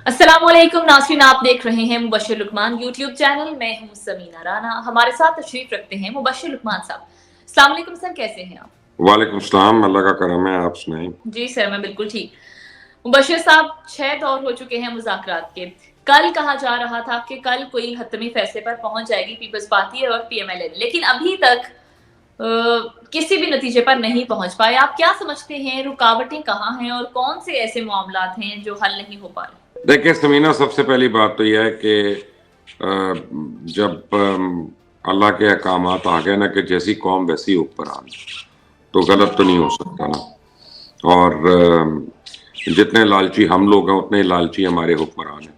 السلام علیکم ناظرین، آپ دیکھ رہے ہیں مبشر لقمان یوٹیوب چینل. میں ہوں سمینہ رانا. ہمارے ساتھ تشریف رکھتے ہیں مبشر لقمان صاحب. السلام علیکم سر، کیسے ہیں آپ؟ وعلیکم السلام، اللہ کا کرم ہے، آپ سنائیں. جی سر، میں بالکل ٹھیک. مبشر صاحب، 6 دور ہو چکے ہیں مذاکرات کے. کل کہا جا رہا تھا کہ کل کوئی حتمی فیصلے پر پہنچ جائے گی پیپلز پارٹی اور پی ایم ایل این، لیکن ابھی تک کسی بھی نتیجے پر نہیں پہنچ پائے. آپ کیا سمجھتے ہیں، رکاوٹیں کہاں ہیں اور کون سے ایسے معاملات ہیں جو حل نہیں ہو پا رہے؟ دیکھیں سمینہ، سب سے پہلی بات تو یہ ہے کہ جب اللہ کے احکامات آ گئے نا کہ جیسی قوم ویسی حکمران، تو غلط تو نہیں ہو سکتا نا. اور جتنے لالچی ہم لوگ ہیں اتنے لالچی ہمارے حکمران ہیں،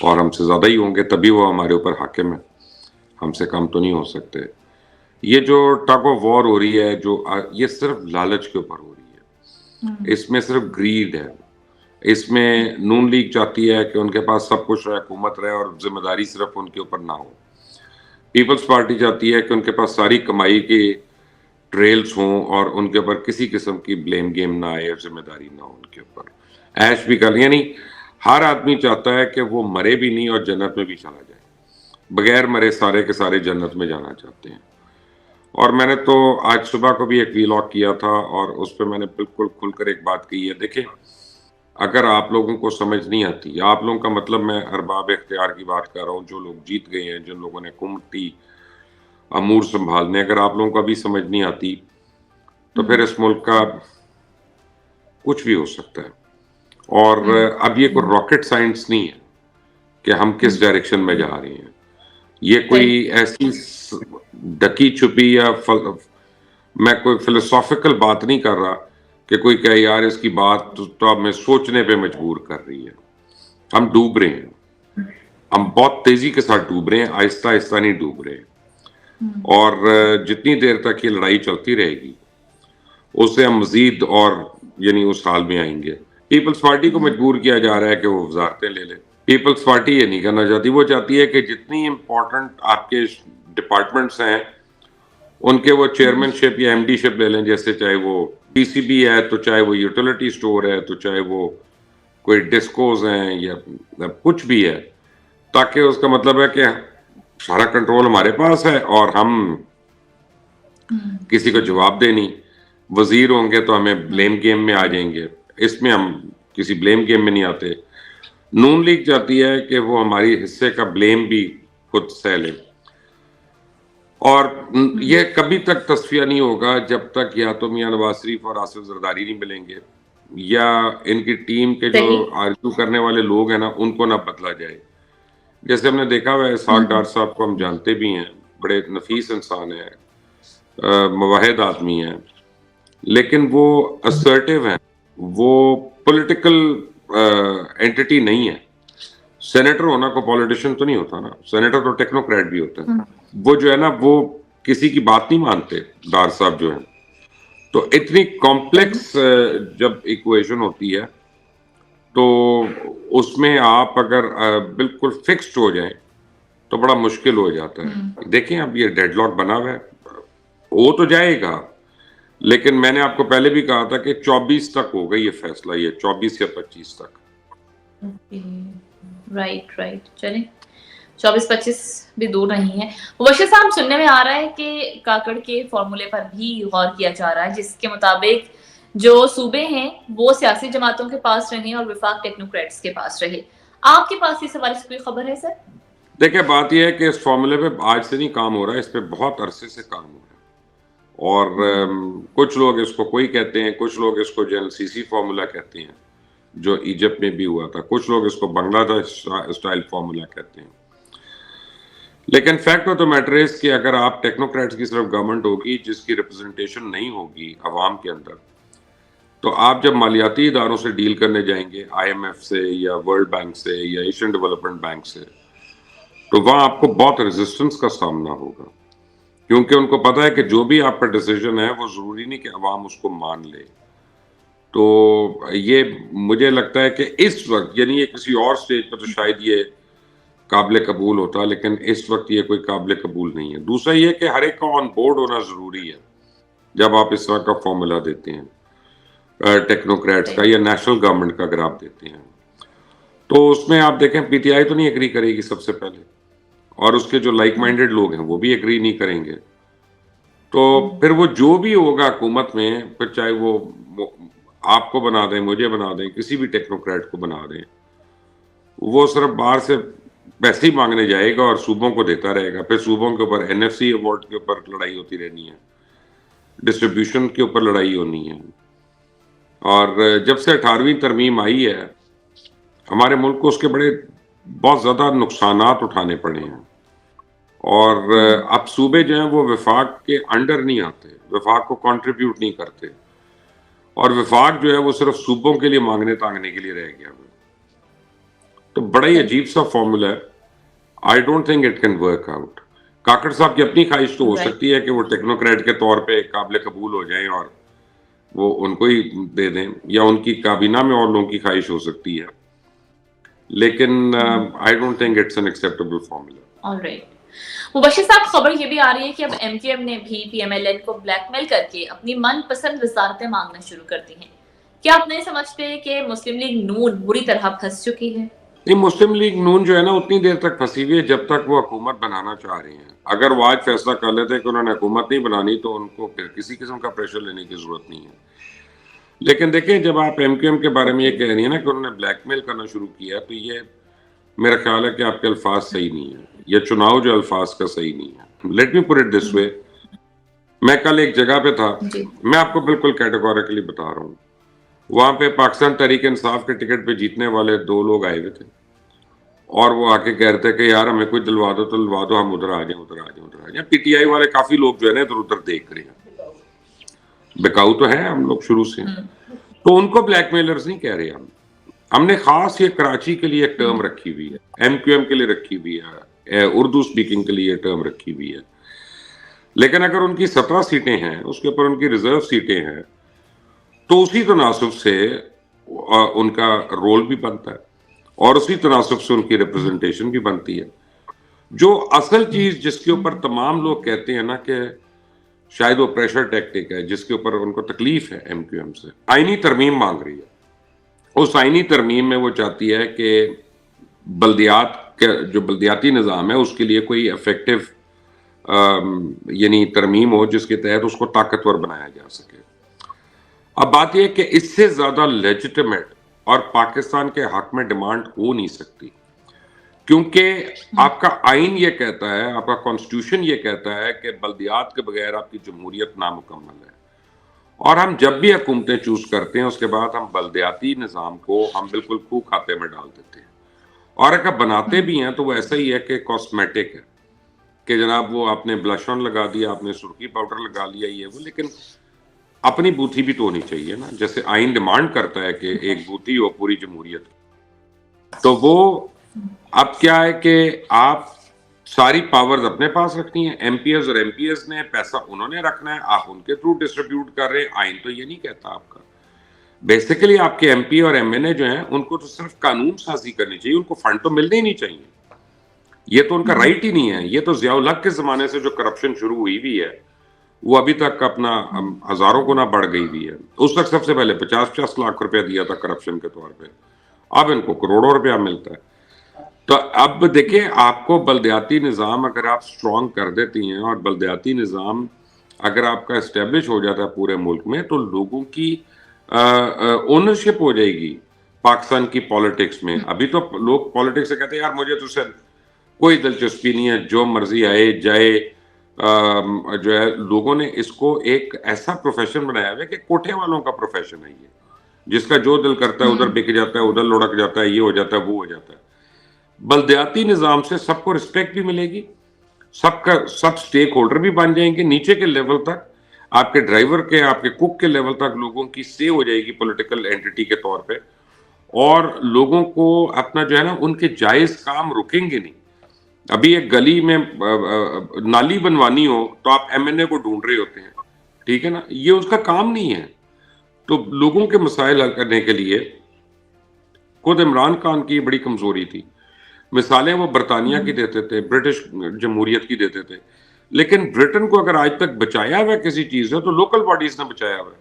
اور ہم سے زیادہ ہی ہوں گے، تبھی وہ ہمارے اوپر حاکم ہیں. ہم سے کم تو نہیں ہو سکتے. یہ جو ٹگ آف وار ہو رہی ہے، جو یہ صرف لالچ کے اوپر ہو رہی ہے. اس میں صرف گریڈ ہے. اس میں نون لیگ چاہتی ہے کہ ان کے پاس سب کچھ رہے، حکومت رہے، اور ذمہ داری صرف ان کے اوپر نہ ہو. پیپلز پارٹی چاہتی ہے کہ ان کے پاس ساری کمائی کی ٹریلز ہوں اور ان کے اوپر کسی قسم کی بلیم گیم نہ آئے اور ذمہ داری نہ ہو ان کے اوپر. ایش بھی کر، یعنی ہر آدمی چاہتا ہے کہ وہ مرے بھی نہیں اور جنت میں بھی چلا جائے. بغیر مرے سارے کے سارے جنت میں جانا چاہتے ہیں. اور میں نے تو آج صبح کو بھی ایک ویلاگ کیا تھا، اور اس پہ میں نے بالکل کھل کر ایک بات کہی ہے. دیکھیں، اگر آپ لوگوں کو سمجھ نہیں آتی، آپ لوگوں کا مطلب میں ارباب اختیار کی بات کر رہا ہوں، جو لوگ جیت گئے ہیں، جن لوگوں نے حکومتی امور سنبھالنے، اگر آپ لوگوں کو ابھی سمجھ نہیں آتی تو پھر اس ملک کا کچھ بھی ہو سکتا ہے. اور اب یہ کوئی راکٹ سائنس نہیں ہے کہ ہم کس ڈائریکشن میں جا رہے ہیں. یہ کوئی ایسی ڈکی چھپی یا میں کوئی فلسافیکل بات نہیں کر رہا کہ کوئی کہے یار اس کی بات تو ہمیں سوچنے پہ مجبور کر رہی ہے. ہم ڈوب رہے ہیں، ہم بہت تیزی کے ساتھ ڈوب رہے ہیں، آہستہ آہستہ نہیں ڈوب رہے. اور جتنی دیر تک یہ لڑائی چلتی رہے گی اس سے ہم مزید اور یعنی اس حال میں آئیں گے. پیپلز پارٹی کو مجبور کیا جا رہا ہے کہ وہ وزارتیں لے لے. پیپلز پارٹی یہ نہیں کرنا چاہتی. وہ چاہتی ہے کہ جتنی امپورٹنٹ آپ کے ڈپارٹمنٹس ہیں ان کے وہ چیئرمین شپ یا ایم ڈی شپ لے لیں، جیسے چاہے وہ پی سی بی ہے، تو چاہے وہ یوٹیلیٹی سٹور ہے، تو چاہے وہ کوئی ڈسکوز ہیں یا کچھ بھی ہے، تاکہ اس کا مطلب ہے کہ سارا کنٹرول ہمارے پاس ہے اور ہم کسی کو جواب دے نہیں. وزیر ہوں گے تو ہمیں بلیم گیم میں آ جائیں گے. اس میں ہم کسی بلیم گیم میں نہیں آتے. نون لیگ چاہتی ہے کہ وہ ہماری حصے کا بلیم بھی خود سہ لے. اور یہ کبھی تک تصفیہ نہیں ہوگا جب تک یا تو میاں نواز شریف اور آصف زرداری نہیں ملیں گے، یا ان کی ٹیم کے جو آرزو کرنے والے لوگ ہیں نا ان کو نہ بدلا جائے. جیسے ہم نے دیکھا ہوا ہے، اسحاق ڈار صاحب کو ہم جانتے بھی ہیں، بڑے نفیس انسان ہیں، موحد آدمی ہیں، لیکن وہ اسرٹیو ہیں. وہ پولیٹیکل اینٹی نہیں ہے. سینیٹر ہونا کو پولیٹیشین تو نہیں ہوتا نا، سینیٹر تو ٹیکنوکریٹ بھی ہوتا ہے. وہ جو ہے نا وہ کسی کی بات نہیں مانتے ڈار صاحب جو ہیں. تو اتنی کمپلیکس جب ایکویشن ہوتی ہے تو اس میں آپ اگر بالکل فکسڈ ہو جائیں تو بڑا مشکل ہو جاتا ہے. دیکھیں اب یہ ڈیڈ لاک بنا ہوا ہے، وہ تو جائے گا، لیکن میں نے آپ کو پہلے بھی کہا تھا کہ 24 تک ہوگا یہ فیصلہ، یہ 24 یا 25 تک. رائٹ چلیں، 24-25 بھی دور نہیں ہے. مبشر صاحب، سننے میں آ رہا ہے کہ کاکڑ کے فارمولے پر بھی غور کیا جا رہا ہے، جس کے مطابق جو صوبے ہیں وہ سیاسی جماعتوں کے پاس رہیں اور وفاق ٹیکنوکریٹس کے پاس رہے. آپ کے پاس اس حوالے سے کوئی خبر ہے سر؟ دیکھیں، بات یہ ہے کہ اس فارمولے پہ آج سے نہیں کام ہو رہا ہے، اس پہ بہت عرصے سے کام ہو رہا ہے. اور کچھ لوگ اس کو کوئی کہتے ہیں، کچھ لوگ اس کو جنرل سی سی فارمولا کہتے ہیں جو ایجپٹ میں بھی ہوا تھا، کچھ لوگ اس کو بنگلہ دیش اسٹائل فارمولا کہتے ہیں. لیکن fact of the matter is کہ اگر آپ ٹیکنوکریٹس کی صرف گورنمنٹ ہوگی جس کی ریپرزنٹیشن نہیں ہوگی عوام کے اندر، تو آپ جب مالیاتی اداروں سے ڈیل کرنے جائیں گے، آئی ایم ایف سے یا ورلڈ بینک سے یا ایشین ڈیولپمنٹ بینک سے، تو وہاں آپ کو بہت ریزسٹنس کا سامنا ہوگا، کیونکہ ان کو پتا ہے کہ جو بھی آپ کا ڈیسیجن ہے وہ ضروری نہیں کہ عوام اس کو مان لے. تو یہ مجھے لگتا ہے کہ اس وقت، یعنی یہ کسی اور سٹیج پر تو شاید یہ قابل قبول ہوتا، لیکن اس وقت یہ کوئی قابل قبول نہیں ہے. دوسرا یہ کہ ہر ایک کا آن بورڈ ہونا ضروری ہے جب آپ اس طرح کا فارمولا دیتے ہیں ٹیکنوکریٹس کا یا نیشنل گورنمنٹ کا اگر آپ دیتے ہیں. تو اس میں آپ دیکھیں پی ٹی آئی تو نہیں ایگری کرے گی سب سے پہلے، اور اس کے جو لائک مائنڈیڈ لوگ ہیں وہ بھی ایگری نہیں کریں گے. تو پھر وہ جو بھی ہوگا حکومت میں، پھر چاہے وہ آپ کو بنا دیں، مجھے بنا دیں، کسی بھی ٹیکنوکریٹ کو بنا دیں، وہ صرف باہر سے پیسے ہی مانگنے جائے گا اور صوبوں کو دیتا رہے گا. پھر صوبوں کے اوپر این ایف سی ایوارڈ کے اوپر لڑائی ہوتی رہنی ہے، ڈسٹریبیوشن کے اوپر لڑائی ہونی ہے. اور جب سے 18ویں ترمیم آئی ہے ہمارے ملک کو اس کے بہت زیادہ نقصانات اٹھانے پڑے ہیں. اور اب صوبے جو ہیں وہ وفاق کے انڈر نہیں آتے، وفاق کو کنٹریبیوٹ نہیں کرتے، اور وفاق جو ہے وہ صرف صوبوں کے لیے مانگنے تانگنے کے لیے رہ گیا. تو بڑا ہی عجیب سا فارمولا ہے. آئی don't think it can work out. Kakar صاحب کی اپنی خواہش تو ہو سکتی ہے کہ وہ ٹیکنوکریٹ کے طور پہ قابل قبول ہو جائیں اور وہ ان کو ہی دے دیں، یا ان کی کابینہ میں اور لوگوں کی خواہش ہو سکتی ہے، لیکن I don't think it's an acceptable formula. Alright. Mubashir صاحب، خبر یہ بھی آ رہی ہے کہ اب ایم کیو ایم نے بھی پی ایم ایل این کو بلیک میل کر کے اپنی من پسند وزارتیں مانگنا شروع کر دی ہیں. کیا آپ نہیں سمجھتے کہ مسلم لیگ نون بری طرح پھنس چکی ہے؟ نہیں، مسلم لیگ نون جو ہے نا اتنی دیر تک پھنسی ہوئی ہے جب تک وہ حکومت بنانا چاہ رہی ہیں. اگر وہ آج فیصلہ کر لیتے کہ انہوں نے حکومت نہیں بنانی تو ان کو پھر کسی قسم کا پریشر لینے کی ضرورت نہیں ہے. لیکن دیکھیں، جب آپ ایم کیو ایم کے بارے میں یہ کہہ رہی ہیں نا کہ انہوں نے بلیک میل کرنا شروع کیا، تو یہ میرا خیال ہے کہ آپ کے الفاظ صحیح نہیں ہیں. یہ چناؤ جو الفاظ کا صحیح نہیں ہے. Let me put it this way. میں کل ایک جگہ پہ تھا، میں آپ کو بالکل کیٹیگوریکلی بتا رہا ہوں، وہاں پہ پاکستان تحریک انصاف کے ٹکٹ پہ جیتنے والے 2 لوگ آئے ہوئے تھے، اور وہ آ کے کہہ رہے تھے کہ یار ہمیں کوئی دلوا دو تو دلوا دو، ہم ادھر آ جائیں ادھر آ جائیں ادھر آ جائیں. پی ٹی آئی والے کافی لوگ جو ہے نا ادھر ادھر دیکھ رہے ہیں، بکاؤ تو ہے ہم لوگ شروع سے. تو ان کو بلیک میلرز نہیں کہہ رہے ہم نے خاص یہ کراچی کے لیے ایک ٹرم رکھی ہوئی ہے، ایم کیو ایم کے لیے رکھی ہوئی ہے، اردو سپیکنگ کے لیے ٹرم رکھی ہوئی ہے. لیکن اگر ان کی 17 سیٹیں ہیں، اس کے اوپر ان کی ریزرو سیٹیں ہیں، تو اسی تناسب سے ان کا رول بھی بنتا ہے اور اسی تناسب سے ان کی ریپرزنٹیشن بھی بنتی ہے. جو اصل چیز جس کے اوپر تمام لوگ کہتے ہیں نا کہ شاید وہ پریشر ٹیکٹک ہے، جس کے اوپر ان کو تکلیف ہے ایم کیو ایم سے، آئینی ترمیم مانگ رہی ہے. اس آئینی ترمیم میں وہ چاہتی ہے کہ بلدیات کے جو بلدیاتی نظام ہے اس کے لیے کوئی افیکٹو یعنی ترمیم ہو جس کے تحت اس کو طاقتور بنایا جا سکے. اب بات یہ کہ اس سے زیادہ لیجٹمیٹ اور پاکستان کے حق میں ڈیمانڈ ہو نہیں سکتی، کیونکہ آپ کا آئین یہ کہتا ہے، آپ کا کانسٹیٹیوشن یہ کہتا ہے کہ بلدیات کے بغیر آپ کی جمہوریت نامکمل ہے. اور ہم جب بھی حکومتیں چوز کرتے ہیں اس کے بعد ہم بلدیاتی نظام کو ہم بالکل خو کھاتے میں ڈال دیتے ہیں، اور اگر بناتے بھی ہیں تو وہ ایسا ہی ہے کہ کاسمیٹک ہے کہ جناب وہ آپ نے بلش آن لگا دیا، آپ نے سرخی پاؤڈر لگا لیا، یہ وہ. لیکن اپنی بوتھی بھی تو ہونی چاہیے نا، جیسے آئین ڈیمانڈ کرتا ہے کہ ایک بوتھی ہو پوری جمہوریت. تو وہ اب کیا ہے کہ آپ ساری پاورز اپنے پاس رکھنی ہے، ایم پی ایز اور ایم پی ایز نے پیسہ انہوں نے رکھنا ہے، آپ ان کے تھرو ڈسٹریبیوٹ کر رہے ہیں. آئین تو یہ نہیں کہتا آپ کا. بیسیکلی آپ کے ایم پی اور ایم این اے جو ہیں ان کو تو صرف قانون سازی کرنی چاہیے، ان کو فنڈ تو ملنے ہی نہیں چاہیے. یہ تو ان کا رائٹ ہی نہیں ہے. یہ تو ضیاء الحق کے زمانے سے جو کرپشن شروع ہوئی بھی ہے وہ ابھی تک اپنا ہزاروں گنا بڑھ گئی بھی ہے. اس وقت سب سے پہلے 50 لاکھ روپیہ دیا تھا کرپشن کے طور پہ، اب ان کو کروڑوں روپیہ ملتا ہے. تو اب دیکھیں، آپ کو بلدیاتی نظام اگر آپ سٹرونگ کر دیتی ہیں اور بلدیاتی نظام اگر آپ کا اسٹیبلش ہو جاتا ہے پورے ملک میں، تو لوگوں کی اونرشپ ہو جائے گی پاکستان کی پالیٹکس میں. ابھی تو لوگ پالیٹکس سے کہتے ہیں یار مجھے تو سے کوئی دلچسپی نہیں ہے، جو مرضی آئے جائے. جو ہے لوگوں نے اس کو ایک ایسا پروفیشن بنایا ہوا ہے کہ کوٹھے والوں کا پروفیشن ہے یہ، جس کا جو دل کرتا ہے ادھر بک جاتا ہے، ادھر لڑک جاتا ہے، یہ ہو جاتا ہے، وہ ہو جاتا ہے. بلدیاتی نظام سے سب کو رسپیکٹ بھی ملے گی، سب سٹیک ہولڈر بھی بن جائیں گے، نیچے کے لیول تک آپ کے ڈرائیور کے، آپ کے کوک کے لیول تک لوگوں کی سے ہو جائے گی پولیٹیکل اینٹی کے طور پہ، اور لوگوں کو اپنا جو ہے نا ان کے جائز کام رکیں گے نہیں. ابھی ایک گلی میں نالی بنوانی ہو تو آپ ایم این اے کو ڈھونڈ رہے ہوتے ہیں، ٹھیک ہے نا، یہ اس کا کام نہیں ہے. تو لوگوں کے مسائل حل کرنے کے لیے خود عمران خان کی بڑی کمزوری تھی. مثالیں وہ برطانیہ کی دیتے تھے، برٹش جمہوریت کی دیتے تھے، لیکن برٹن کو اگر آج تک بچایا ہوا ہے کسی چیز سے تو لوکل باڈیز نے بچایا ہوا ہے.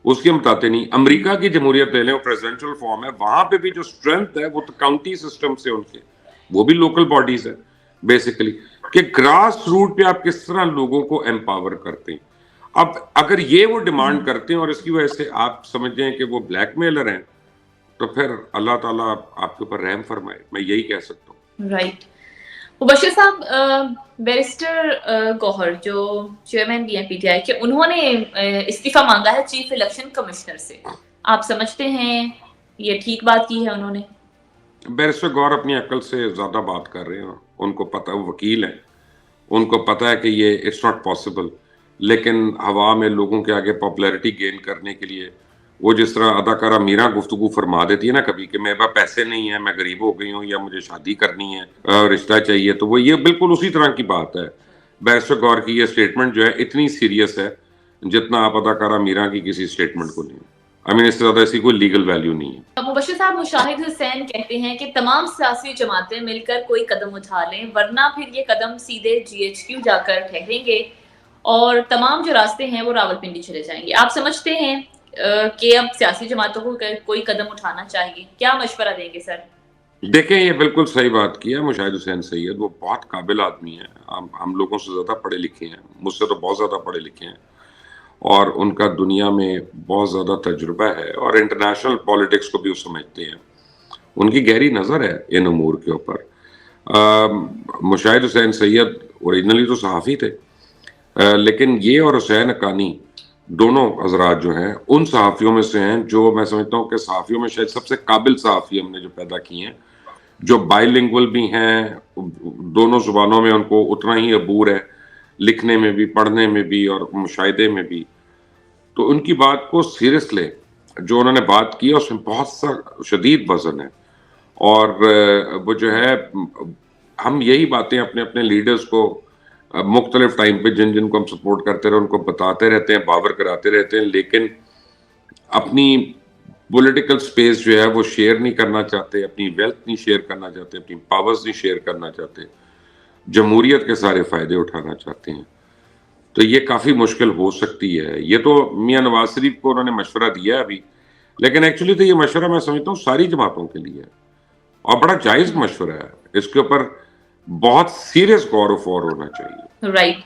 اس کی ہم بتاتے نہیں. امریکہ کی جمہوریت لے لیں, وہ پریزیڈنشل فارم ہے, وہاں پہ بھی جو اسٹرینتھ ہے وہ کاؤنٹی سسٹم سے ان کے, وہ بھی لوکل باڈیز ہے بیسیکلی, کہ گراس روٹ پہ آپ کس طرح لوگوں کو امپاور کرتے ہیں. اب اگر یہ وہ ڈیمانڈ کرتے ہیں اور اس کی وجہ سے آپ سمجھ جائیں کہ وہ بلیک میلر ہیں, تو پھر اللہ تعالیٰ آپ کے اوپر رحم فرمائے, میں یہی کہہ سکتا ہوں. رائٹ. مبشر صاحب, بیرسٹر گوہر جو چیئرمین بھی ہیں پی ٹی آئی کے, انہوں نے استعفیٰ مانگا ہے چیف الیکشن کمشنر سے. آپ سمجھتے ہیں یہ ٹھیک بات کی ہے انہوں نے؟ بیرسٹر گور اپنی عقل سے زیادہ بات کر رہے ہیں, ان کو پتہ, وہ وکیل ہیں, ان کو پتہ ہے کہ یہ اٹس ناٹ پاسبل, لیکن ہوا میں لوگوں کے آگے پاپولیرٹی گین کرنے کے لیے وہ جس طرح اداکارہ میرا گفتگو فرما دیتی ہے نا کبھی کہ میرے پاس پیسے نہیں ہیں, میں غریب ہو گئی ہوں, یا مجھے شادی کرنی ہے, رشتہ چاہیے, تو وہ یہ بالکل اسی طرح کی بات ہے. بیرسٹر گور کی یہ سٹیٹمنٹ جو ہے اتنی سیریس ہے جتنا آپ اداکارہ میرا کی کسی سٹیٹمنٹ کو لیں. اس سے زیادہ ایسی کوئی لیگل ویلیو نہیں ہے. مبشر صاحب, مشاہد حسین کہتے ہیں کہ تمام سیاسی جماعتیں مل کر کوئی قدم اٹھا لیں, ورنہ پھر یہ قدم سیدھے GHQ جا کر ٹھہریں گے اور تمام جو راستے ہیں وہ راولپنڈی چلے جائیں گے. آپ سمجھتے ہیں کہ اب سیاسی جماعتوں کو کوئی قدم اٹھانا چاہیے؟ کیا مشورہ دیں گے سر؟ دیکھیں, یہ بالکل صحیح بات کی ہے مشاہد حسین سید, وہ بہت قابل آدمی ہیں, ہم لوگوں سے زیادہ پڑھے لکھے ہیں, مجھ سے تو بہت زیادہ پڑھے لکھے ہیں, اور ان کا دنیا میں بہت زیادہ تجربہ ہے, اور انٹرنیشنل پالیٹکس کو بھی وہ سمجھتے ہیں, ان کی گہری نظر ہے ان امور کے اوپر. مشاہد حسین سید اوریجنلی تو صحافی تھے, لیکن یہ اور حسین حقانی دونوں حضرات جو ہیں ان صحافیوں میں سے ہیں جو میں سمجھتا ہوں کہ صحافیوں میں شاید سب سے قابل صحافی ہم نے جو پیدا کیے ہیں, جو بائی لنگول بھی ہیں, دونوں زبانوں میں ان کو اتنا ہی عبور ہے, لکھنے میں بھی, پڑھنے میں بھی, اور مشاہدے میں بھی. تو ان کی بات کو سیریس لیں, جو انہوں نے بات کی اس میں بہت سا شدید وزن ہے, اور وہ جو ہے ہم یہی باتیں اپنے اپنے لیڈرز کو مختلف ٹائم پہ جن کو ہم سپورٹ کرتے رہے ان کو بتاتے رہتے ہیں, باور کراتے رہتے ہیں, لیکن اپنی پولیٹیکل سپیس جو ہے وہ شیئر نہیں کرنا چاہتے, اپنی ویلتھ نہیں شیئر کرنا چاہتے, اپنی پاورز نہیں شیئر کرنا چاہتے, جمہوریت کے سارے فائدے اٹھانا چاہتے ہیں. تو یہ کافی مشکل ہو سکتی ہے. یہ تو میاں نواز شریف کو انہوں نے مشورہ دیا ہے ابھی, لیکن ایکچولی تو یہ مشورہ میں سمجھتا ہوں ساری جماعتوں کے لیے ہے, اور بڑا جائز مشورہ ہے, اس کے اوپر بہت سیریس غور و فور ہونا چاہیے. رائٹ.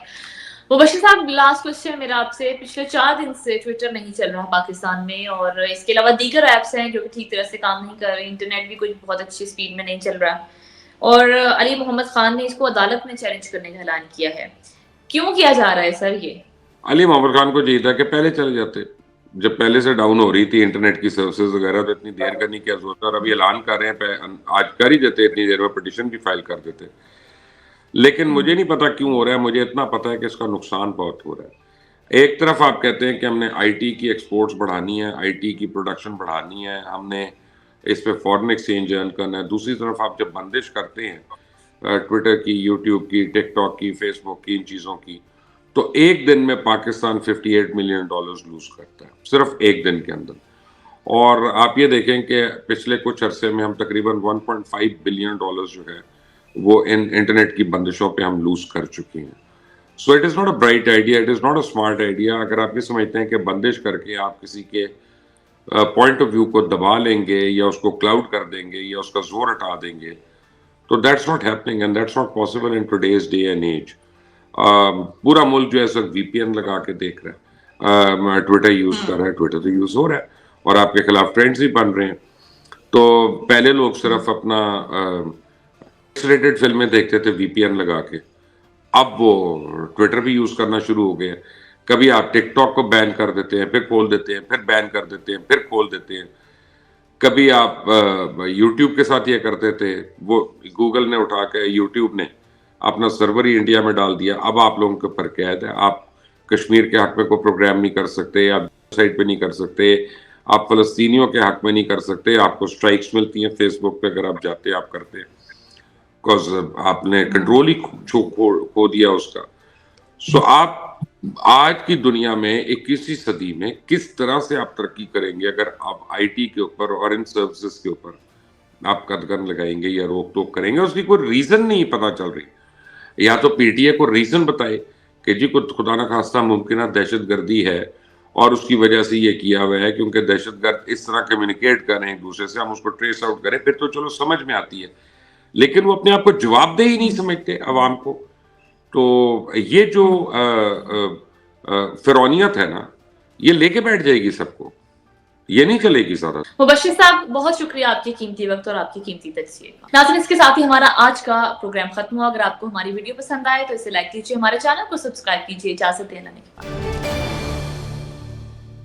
مبشر صاحب, لاسٹ کوسچن میرا آپ سے. پچھلے 4 دن سے ٹویٹر نہیں چل رہا پاکستان میں, اور اس کے علاوہ دیگر ایپس ہیں جو کہ ٹھیک طرح سے کام نہیں کر رہے, انٹرنیٹ بھی کوئی بہت اچھی سپیڈ میں نہیں چل رہا, اور علی محمد خان نے اس کو عدالت میں چیلنج کرنے کا اعلان کیا ہے. کیوں کیا جا رہا ہے سر یہ؟ علی محمد خان کو چاہیے تھا کہ پہلے چلے جاتے, جب پہلے سے ڈاؤن ہو رہی تھی انٹرنیٹ کی سروسز وغیرہ, تو اتنی دیر کرنے کی کیا ضرورت ہے, اور ابھی اعلان کر رہے ہیں, آج کر ہی دیتے, اتنی دیر میں پٹیشن بھی فائل کر دیتے. لیکن مجھے نہیں پتا کیوں ہو رہا ہے, مجھے اتنا پتا ہے کہ اس کا نقصان بہت ہو رہا ہے. ایک طرف آپ کہتے ہیں کہ ہم نے آئی ٹی کی ایکسپورٹس بڑھانی ہے, آئی ٹی کی پروڈکشن بڑھانی ہے, ہم نے اس پہ فورن ایکسچینج ارن کرنا ہے. دوسری طرف آپ جب بندش کرتے ہیں ٹویٹر کی, یوٹیوب کی, ٹک ٹاک کی, فیس بک کی, ان چیزوں کی, تو ایک دن میں پاکستان $58 ملین لوز کرتا ہے, صرف ایک دن کے اندر. اور آپ یہ دیکھیں کہ پچھلے کچھ عرصے میں ہم تقریباً $1.5 بلین جو ہے وہ انٹرنیٹ کی بندشوں پہ ہم لوز کر چکے ہیں. So it is not a bright idea, it is not a smart idea. اگر آپ یہ سمجھتے ہیں کہ بندش کر کے آپ کسی کے پوائنٹ آف ویو کو دبا لیں گے, یا اس کو کلاؤڈ کر دیں گے, یا اس کا زور ہٹا دیں گے, تو that's not happening and that's not possible in today's day and age. پورا ملک جو ہے سر وی پی این لگا کے دیکھ رہا ہے, ٹویٹر یوز کر رہا ہے, ٹویٹر تو یوز ہو رہا ہے, اور آپ کے خلاف ٹرینڈز بھی بن رہے ہیں. تو پہلے لوگ صرف اپنا فلمیں دیکھتے تھے وی پی این لگا کے, اب وہ ٹویٹر بھی یوز کرنا شروع ہو گئے. کبھی آپ ٹک ٹاک کو بین کر دیتے ہیں, پھر کھول دیتے ہیں, پھر بین کر دیتے ہیں, پھر کھول دیتے ہیں. کبھی آپ یوٹیوب کے ساتھ یہ کرتے تھے, وہ گوگل نے اٹھا کے, یوٹیوب نے اپنا سرور ہی انڈیا میں ڈال دیا. اب آپ لوگوں کے اوپر قید ہے, آپ کشمیر کے حق میں کوئی پروگرام نہیں کر سکتے, آپ سائٹ پہ نہیں کر سکتے, آپ فلسطینیوں کے حق میں نہیں کر سکتے. آپ کو سٹرائکس ملتی ہیں فیس بک پہ, اگر آپ جاتے آپ کرتے, بیکاز آپ نے کنٹرول ہی کھو دیا اس کا. سو آپ آج کی دنیا میں 21ویں صدی میں کس طرح سے آپ ترقی کریں گے اگر آپ آئی ٹی کے اوپر اور ان سروسز کے اوپر آپ قدغن لگائیں گے یا روک ٹوک کریں گے؟ اس کی کوئی ریزن نہیں پتا چل رہی. یا تو پی ٹی اے کو ریزن بتائے کہ جی خدا نخواستہ ممکنہ دہشت گردی ہے اور اس کی وجہ سے یہ کیا ہوا ہے کیونکہ دہشت گرد اس طرح کمیونیکیٹ کریں ایک دوسرے سے, ہم اس کو ٹریس آؤٹ کریں, پھر تو چلو سمجھ میں آتی ہے, لیکن وہ اپنے آپ کو جواب دہ ہی نہیں سمجھتے عوام کو. تو یہ جو فرعونیت ہے نا, یہ لے کے بیٹھ جائے گی سب کو, یہ نہیں چلے گی سارا. مبشر صاحب بہت شکریہ آپ کے قیمتی وقت اور آپ کی قیمتی تجزیے کا. ناظرین اس کے ساتھ ہی ہمارا آج کا پروگرام ختم ہوا. اگر آپ کو ہماری ویڈیو پسند آئے تو اسے لائک کیجیے, ہمارے چینل کو سبسکرائب کیجیے. اجازت دینا نہیں.